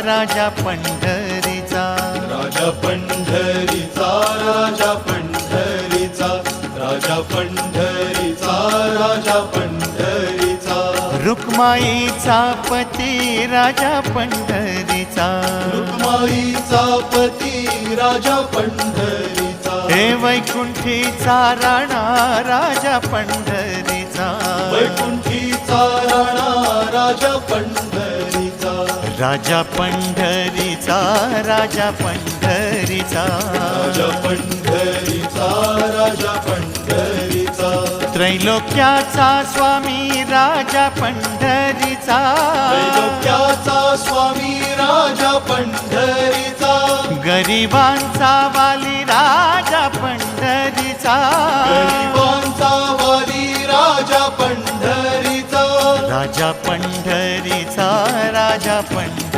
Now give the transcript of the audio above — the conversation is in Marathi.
राजा पंढरीचा, राजा पंढरीचा, राजा पंढरीचा, राजा पंढरीचा, राजा पंढरीचा, रुक्माईचा पती राजा पंढरीचा, रुक्माईचा पती राजा पंढरीचा, हे वैकुंठीचा राणा राजा पंढरीचा, वैकुंठीचा राणा राजा पंढरीचा, राजा पंढरीचा, राजा पंढरीचा, राजा पंढरीचा, राजा पंढरीचा, त्रैलोक्याचा स्वामी राजा पंढरीचा, त्रैलोक्याचा स्वामी राजा पंढरीचा, गरिबांचा वाली राजा पंढरीचा, गरिबांचा वाली राजा पंढरीचा, राजा पंढरीचा, राजा पंढरीचा.